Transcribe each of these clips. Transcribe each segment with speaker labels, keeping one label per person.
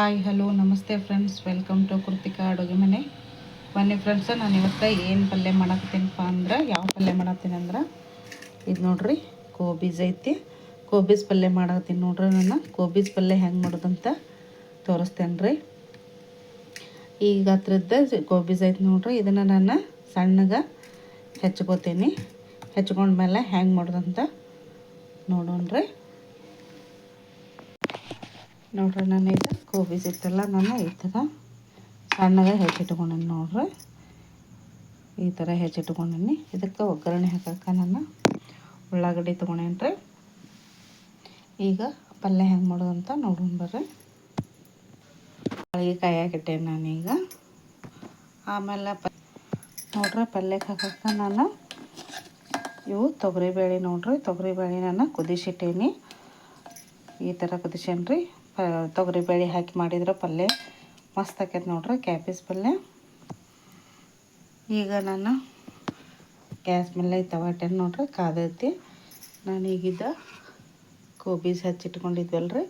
Speaker 1: Hi hello ನಮಸ್ತೆ friends, welcome to Krithika ಅಡುಗೆ ಮನೆ. ಬನ್ನಿ ಫ್ರೆಂಡ್ಸ್, ನಾನು ಇವತ್ತು ಏನು ಪಲ್ಯ ಮಾಡತ್ತೀನಪ್ಪ ಅಂದ್ರೆ, ಯಾವ ಪಲ್ಯ ಮಾಡತ್ತೀನಿ ಅಂದ್ರೆ ಇದು ನೋಡ್ರಿ, ಕೋಬೀಸ್ ಐತಿ. ಕೋಬೀಸ್ ಪಲ್ಯ ಮಾಡತ್ತೀನಿ ನೋಡ್ರಿ. ನಾನು ಕೋಬೀಸ್ ಪಲ್ಯ ಹೆಂಗೆ ಮಾಡೋದಂತ ತೋರಿಸ್ತೇನೆ ರೀ. ಈಗ ಹತ್ರದ್ದು ಕೋಬೀಸ್ ಐತಿ ನೋಡ್ರಿ. ಇದನ್ನು ನಾನು ಸಣ್ಣಗೆ ಹೆಚ್ಕೋತೀನಿ. ಹೆಚ್ಕೊಂಡ್ಮೇಲೆ ಹೆಂಗೆ ಮಾಡೋದಂತ ನೋಡೋಣ್ರಿ. ನೋಡ್ರಿ, ನಾನು ಇದು ಕೋಬೀಸ್ ಇತ್ತಲ್ಲ, ನಾನು ಈ ಥರ ಸಣ್ಣಗೆ ಹೆಚ್ಚಿಟ್ಕೊಂಡೀನಿ ನೋಡ್ರಿ. ಈ ಥರ ಹೆಚ್ಚಿಟ್ಕೊಂಡೀನಿ. ಇದಕ್ಕೆ ಒಗ್ಗರಣೆ ಹಾಕಕ್ಕೆ ನಾನು ಉಳ್ಳಾಗಡ್ಡಿ ತೊಗೊಂಡೇನಿ ರೀ. ಈಗ ಪಲ್ಯ ಹೆಂಗೆ ಮಾಡೋದಂತ ನೋಡೋಣ ಬರ್ರಿ. ಕಾಯಿಗೆ ಕಾಯಾಕಿಟ್ಟೇನಿ ನಾನೀಗ. ಆಮೇಲೆ ನೋಡ್ರಿ, ಪಲ್ಯಕ್ಕೆ ಹಾಕಕ್ಕೆ ನಾನು ಇವು ತೊಗರಿಬೇಳೆ ನೋಡ್ರಿ. ತೊಗರಿಬೇಳೆ ನಾನು ಕುದಿಸಿಟ್ಟೇನಿ. ಈ ಥರ ಕುದಿಸೇನಿ ರೀ. ತೊಗರಿಬೇಳೆ ಹಾಕಿ ಮಾಡಿದ್ರೆ ಪಲ್ಯ ಮಸ್ತ್ ಆಕೈತೆ ನೋಡ್ರಿ, ಕ್ಯಾಬೇಜ್ ಪಲ್ಯ. ಈಗ ನಾನು ಗ್ಯಾಸ್ ಮೇಲೆ ತವಾಟೆನ ನೋಡ್ರಿ ಕಾದೈತಿ. ನಾನೀಗಿದ್ದ ಕೋಬೀಸ್ ಹಚ್ಚಿಟ್ಕೊಂಡಿದ್ವಲ್ರಿ,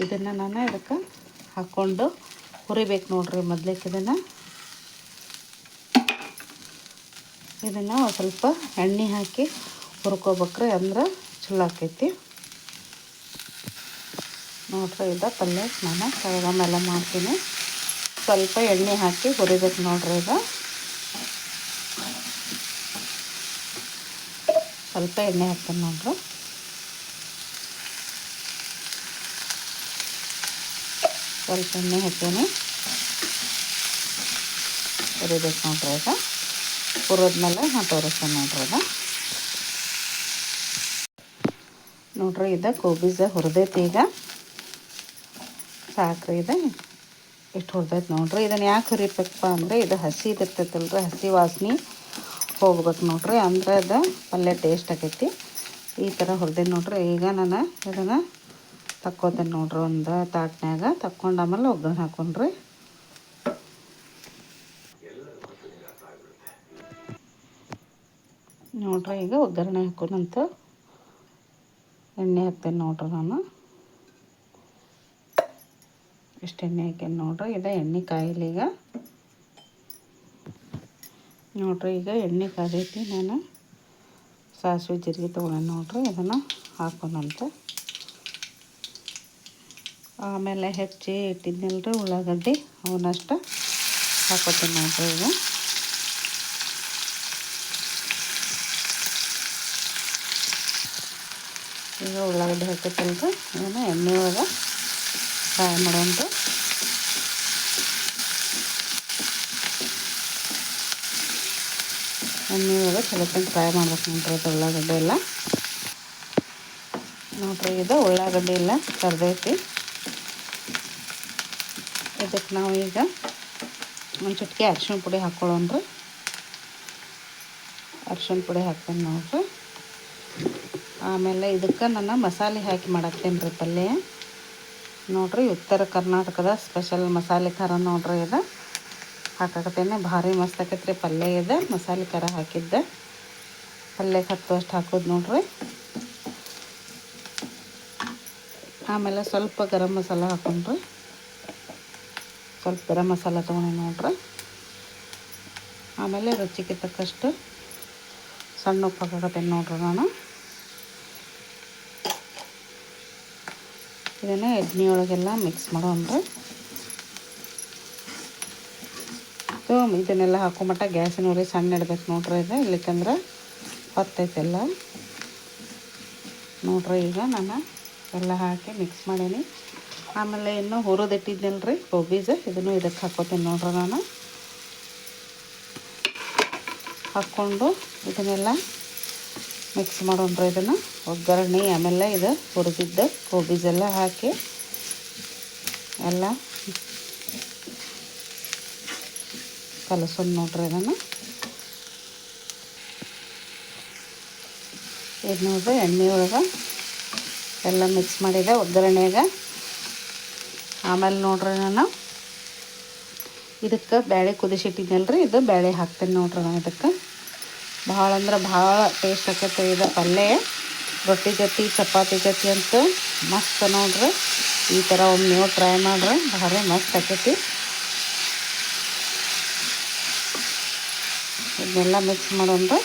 Speaker 1: ಇದನ್ನು ನಾನು ಇದಕ್ಕೆ ಹಾಕ್ಕೊಂಡು ಹುರಿಬೇಕು ನೋಡ್ರಿ. ಮೊದ್ಲಿಕ್ಕೆ ಇದನ್ನು ಸ್ವಲ್ಪ ಎಣ್ಣೆ ಹಾಕಿ ಹುರ್ಕೋಬೇಕ್ರಿ, ಅಂದ್ರೆ ಚಲೋ ಆಕೈತಿ ನೋಡ್ರಿ. ಇದು ಪಲ್ಯ ನಾನು ಕೈಗ ಮೇಲೆ ಮಾಡ್ತೀನಿ. ಸ್ವಲ್ಪ ಎಣ್ಣೆ ಹಾಕಿ ಹುರಿಬೇಕು ನೋಡ್ರಿ. ಈಗ ಸ್ವಲ್ಪ ಎಣ್ಣೆ ಹಾಕ್ತೀನಿ ನೋಡ್ರಿ. ಸ್ವಲ್ಪ ಎಣ್ಣೆ ಹಾಕೀನಿ, ಹುರಿಬೇಕು ನೋಡ್ರಿ. ಈಗ ಹುರಿದ್ಮೇಲೆ ನಾನು ತೋರಿಸ್ತೇನೆ ನೋಡ್ರಿ. ನೋಡ್ರಿ, ಇದು ಕೋಬೀಸ್ ಹುರಿದೈತಿ. ಈಗ ಸಾಕ್ರಿ, ಇದು ಇಷ್ಟು ಹುರಿದೈತಿ ನೋಡ್ರಿ. ಇದನ್ನು ಯಾಕೆ ಹುರಿಬೇಕಪ್ಪ ಅಂದರೆ, ಇದು ಹಸಿ ಇದಿರ್ತೈತಲ್ರಿ, ಹಸಿ ವಾಸನೆ ಹೋಗ್ಬೇಕು ನೋಡ್ರಿ, ಅಂದ್ರೆ ಅದು ಪಲ್ಯ ಟೇಸ್ಟ್ ಆಕೈತಿ. ಈ ಥರ ಹುರಿದೈತಿ ನೋಡ್ರಿ. ಈಗ ನಾನು ಇದನ್ನು ತಕ್ಕೋತೇನೆ ನೋಡ್ರಿ, ಒಂದು ತಾಟ್ನ್ಯಾಗ ತಕ್ಕೊಂಡು ಆಮೇಲೆ ಒಗ್ಗರಣೆ ಹಾಕೊಂಡ್ರಿ. ನೋಡ್ರಿ, ಈಗ ಒಗ್ಗರಣೆ ಹಾಕೋಣಂತ ಎಣ್ಣೆ ಹಾಕ್ತೇನೆ ನೋಡ್ರಿ. ನಾನು ಇಷ್ಟು ಎಣ್ಣೆ ಹಾಕೇನಿ ನೋಡ್ರಿ. ಇದು ಎಣ್ಣೆ ಕಾಯಿಲಿ ಈಗ ನೋಡ್ರಿ. ಈಗ ಎಣ್ಣೆ ಕಾದೈತಿ. ನಾನು ಸಾಸಿವೆ ಜೀರಿಗೆ ತೊಗೊಂಡು ನೋಡ್ರಿ, ಇದನ್ನು ಹಾಕೋಣಂತ. ಆಮೇಲೆ ಹೆಚ್ಚಿ ಇಟ್ಟಿದ್ನಲ್ರಿ ಉಳ್ಳಾಗಡ್ಡಿ, ಅವನ್ನಷ್ಟು ಹಾಕೋತೀನಿ ನೋಡ್ರಿ. ಈಗ ಉಳ್ಳಾಗಡ್ಡಿ ಹಾಕೈತಲ್ರಿ, ಇದನ್ನು ಎಣ್ಣೆ ಒಳಗೆ ಫ್ರೈ ಮಾಡೋಂತ. ಎಣ್ಣೆ ಒಳಗೆ ಚಲೋತ್ತಂಗೆ ಫ್ರೈ ಮಾಡ್ಬೇಕು ನೋಡ್ರಿ. ಇದು ಉಳ್ಳಾಗಡ್ಡಿ ಎಲ್ಲ ನೋಡ್ರಿ. ಇದು ಉಳ್ಳಾಗಡ್ಡಿ ಎಲ್ಲ ಕರ್ದೈತಿ. ಇದಕ್ಕೆ ನಾವು ಈಗ ಒಂದು ಚಿಟಿಕೆ ಅರಿಶಿಣ ಪುಡಿ ಹಾಕ್ಕೊಳ್ಳೋಣ್ರಿ. ಅರಿಶಿಣ ಪುಡಿ ಹಾಕ್ತೇನೆ ನೋಡ್ರಿ. ಆಮೇಲೆ ಇದಕ್ಕೆ ನಾನು ಮಸಾಲೆ ಹಾಕಿ ಮಾಡಾಕ್ತೇನೆ ರೀ ಪಲ್ಯ ನೋಡ್ರಿ. ಉತ್ತರ ಕರ್ನಾಟಕದ ಸ್ಪೆಷಲ್ ಮಸಾಲೆ ಖಾರ ನೋಡ್ರಿ. ಇದು ಹಾಕಾಕತ್ತೇನೆ, ಭಾರಿ ಮಸ್ತ್ ಆಕೈತೆ ರೀ ಪಲ್ಯ. ಇದು ಮಸಾಲೆ ಖಾರ ಹಾಕಿದ್ದೆ ಪಲ್ಯಕ್ಕೆ ಹತ್ತುವಷ್ಟು ಹಾಕೋದು ನೋಡ್ರಿ. ಆಮೇಲೆ ಸ್ವಲ್ಪ ಗರಂ ಮಸಾಲ ಹಾಕೊಂಡ್ರಿ. ಸ್ವಲ್ಪ ಗರಂ ಮಸಾಲ ತೊಗೊಂಡು ನೋಡ್ರಿ. ಆಮೇಲೆ ರುಚಿಗೆ ತಕ್ಕಷ್ಟು ಸಣ್ಣ ಉಪ್ಪು ಹಾಕಾಕತ್ತೇನೆ ನೋಡ್ರಿ. ನಾನು ಇದನ್ನು ಎಣ್ಣೆ ಒಳಗೆಲ್ಲ ಮಿಕ್ಸ್ ಮಾಡೋಣ್ರಿ. ಇದನ್ನೆಲ್ಲ ಹಾಕೊಂಮಟ್ಟ ಗ್ಯಾಸಿನ ಉರಿ ಸಣ್ಣ ಇಡ್ಬೇಕು ನೋಡ್ರಿ. ಇದು ಇಲ್ಲಿಕಂದ್ರೆ ಹೊತ್ತೈತೆಲ್ಲ ನೋಡ್ರಿ. ಈಗ ನಾನು ಎಲ್ಲ ಹಾಕಿ ಮಿಕ್ಸ್ ಮಾಡೀನಿ. ಆಮೇಲೆ ಇನ್ನೂ ಹುರಿದಿಟ್ಟಿದ್ನಲ್ರಿ ಕೋಬೀಸ್, ಇದನ್ನು ಇದಕ್ಕೆ ಹಾಕ್ಕೋತೀನಿ ನೋಡ್ರಿ. ನಾನು ಹಾಕ್ಕೊಂಡು ಇದನ್ನೆಲ್ಲ ಮಿಕ್ಸ್ ಮಾಡೋಣ್ರಿ. ಇದನ್ನು ಒಗ್ಗರಣೆ ಆಮೇಲೆ ಇದು ಹುರಿದಿದ್ದ ಕೋಬೀಸ್ ಎಲ್ಲ ಹಾಕಿ ಎಲ್ಲ ಕಲಸೋದು ನೋಡ್ರಿ. ಇದನ್ನು ಇದು ನೋಡ್ರಿ, ಎಣ್ಣೆ ಒಳಗೆ ಎಲ್ಲ ಮಿಕ್ಸ್ ಮಾಡಿದೆ ಒಗ್ಗರಣೆಗೆ. ಆಮೇಲೆ ನೋಡ್ರಿ, ನಾನು ಇದಕ್ಕೆ ಬೇಳೆ ಕುದಿಸಿಟ್ಟಿದ್ನಲ್ರಿ, ಇದು ಬೇಳೆ ಹಾಕ್ತೇನೆ ನೋಡ್ರಿ. ನಾನು ಇದಕ್ಕೆ ಭಾಳ ಅಂದ್ರೆ ಭಾಳ ಟೇಸ್ಟ್ ಆಕೈತೆ ಇದು ಪಲ್ಯ. ರೊಟ್ಟಿ ಜೊತೆ ಚಪಾತಿ ಜೊತೆ ಅಂತೂ ಮಸ್ತ್ ನೋಡ್ರಿ. ಈ ಥರ ಒಮ್ಮೆ ನೀವು ಟ್ರೈ ಮಾಡ್ರಿ, ಭಾರಿ ಮಸ್ತ್ ಆಕೈತಿ. ಇದನ್ನೆಲ್ಲ ಮಿಕ್ಸ್ ಮಾಡೋಣ್ರಿ.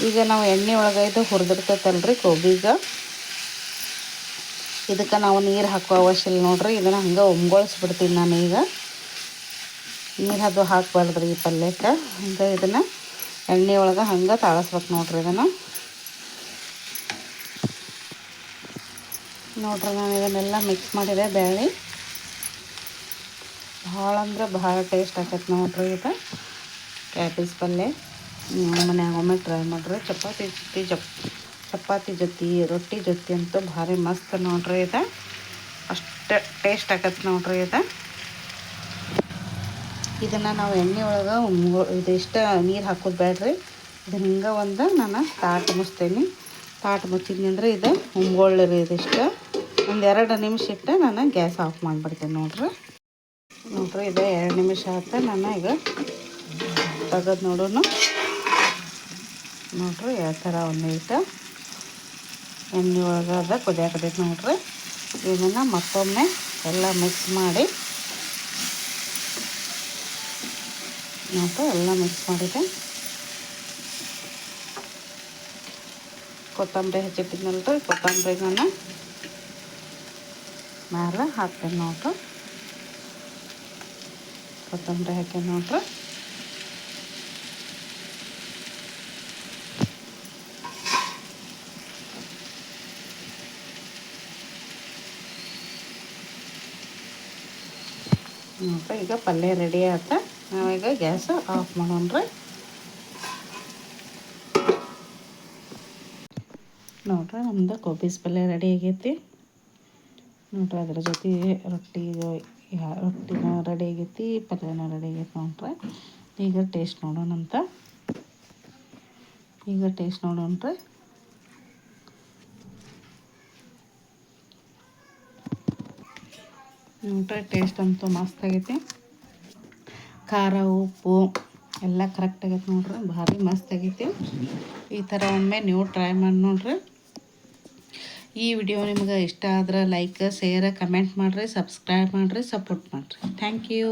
Speaker 1: ಈಗ ನಾವು ಎಣ್ಣೆ ಒಳಗೆ ಇದು ಹುರಿದಿರ್ತೈತಲ್ರಿ ಗೋಬಿಗೆ, ಇದಕ್ಕೆ ನಾವು ನೀರು ಹಾಕೋ ಅವಶ್ಯ ಇಲ್ಲ ನೋಡ್ರಿ. ಇದನ್ನು ಹಂಗೆ ಒಮ್ಗೊಳಿಸ್ಬಿಡ್ತೀನಿ ನಾನು. ಈಗ ನೀರು ಅದು ಹಾಕಬಾರ್ದ್ರಿ ಈ ಪಲ್ಯಕ್ಕೆ. ಹಂಗೆ ಇದನ್ನು ಎಣ್ಣೆ ಒಳಗೆ ಹಂಗೆ ತಾಳಿಸ್ಬೇಕು ನೋಡ್ರಿ. ಇದನ್ನು ನೋಡ್ರಿ, ನಾನು ಇದನ್ನೆಲ್ಲ ಮಿಕ್ಸ್ ಮಾಡಿದೆ. ಬೇಳೆ ಭಾಳ ಅಂದ್ರೆ ಭಾಳ ಟೇಸ್ಟ್ ಆಕೈತೆ ನೋಡ್ರಿ. ಇದು ಕ್ಯಾಬೇಜ್ ಪಲ್ಯ ಮನ್ಯಾಗ ಒಮ್ಮೆ ಟ್ರೈ ಮಾಡಿರಿ. ಚಪಾತಿ ಜೊತೆ ರೊಟ್ಟಿ ಜೊತೆ ಅಂತೂ ಭಾರಿ ಮಸ್ತ್ ನೋಡ್ರಿ. ಇದು ಅಷ್ಟು ಟೇಸ್ಟ್ ಆಕೈತೆ ನೋಡ್ರಿ. ಇದನ್ನು ನಾವು ಎಣ್ಣೆ ಒಳಗೆ ಇದಿಷ್ಟು ನೀರು ಹಾಕೋದು ಬೇಡ್ರಿ. ಇದು ಹಿಂಗೆ ಒಂದು ನಾನು ತಾಟು ಮುಚ್ತೀನಿ. ತಾಟು ಮುಚ್ಚಿದ್ನಿ ಅಂದರೆ ಇದು ಉಮ್ಗೊಳ್ಳಿರಿ. ಇದಿಷ್ಟು ಒಂದು 2 ನಿಮಿಷ ಇಟ್ಟು ನಾನು ಗ್ಯಾಸ್ ಆಫ್ ಮಾಡಿಬಿಡ್ತೀನಿ ನೋಡ್ರಿ. ಇದು 2 ನಿಮಿಷ ಆಯ್ತು. ನಾನು ಈಗ ತೆಗೆದು ನೋಡೋಣ ನೋಡ್ರಿ. ಯಾವ ಥರ ಒಂದು ಇಟ್ಟು ಎಣ್ಣೆ ಒಳಗೆ ಅದ ಕುದಿಯಾಕತೈತೆ ನೋಡ್ರಿ. ಇದನ್ನು ಮತ್ತೊಮ್ಮೆ ಎಲ್ಲ ಮಿಕ್ಸ್ ಮಾಡಿ ನೋಡ್ರಿ. ಎಲ್ಲ ಮಿಕ್ಸ್ ಮಾಡಿದೆ. ಕೊತ್ತಂಬರಿ ಹೆಚ್ಚಿಟ್ಟಿದ್ನಲ್ರಿ, ಕೊತ್ತಂಬರಿ ನಾನು ಮೇಲೆ ಹಾಕ್ತೀನಿ ನೋಡ್ರಿ. ಕೊತ್ತಂಬರಿ ಹಾಕಿ ನೋಡ್ರಿ. ನೋಡ್ರಿ, ಈಗ ಪಲ್ಯ ರೆಡಿ ಆಯ್ತ. ನಾವೀಗ ಗ್ಯಾಸ್ ಆಫ್ ಮಾಡೋಣ್ರಿ. ನೋಡ್ರಿ, ನಮ್ಮದು ಕೋಬೀಸ್ ಪಲ್ಯ ರೆಡಿ ಆಗೈತಿ ನೋಡ್ರಿ. ಅದ್ರ ಜೊತೆ ರೊಟ್ಟಿನೂ ರೆಡಿ ಆಗೈತಿ, ಪಲ್ಯನೂ ರೆಡಿ ಆಗೈತಿ ನೋಡ್ರಿ. ಈಗ ಟೇಸ್ಟ್ ನೋಡೋಣಂತ. ನೋಡ್ರಿ. ಟೇಸ್ಟ್ ಅಂತೂ ಮಸ್ತ್ ಆಗೈತಿ. ಖಾರ ಉಪ್ಪು ಎಲ್ಲ ಕರೆಕ್ಟ್ ಆಗೈತೆ ನೋಡ್ರಿ. ಭಾರಿ ಮಸ್ತ್ ಆಗೈತಿ. ಈ ಥರ ಒಮ್ಮೆ ನೀವು ಟ್ರೈ ಮಾಡಿ ನೋಡ್ರಿ. ಈ ವಿಡಿಯೋ ನಿಮ್ಗೆ ಇಷ್ಟ ಆದ್ರೆ ಲೈಕ್, ಶೇರ್, ಕಮೆಂಟ್ ಮಾಡಿರಿ, ಸಬ್ಸ್ಕ್ರೈಬ್ ಮಾಡಿರಿ, ಸಪೋರ್ಟ್ ಮಾಡಿರಿ. Thank you.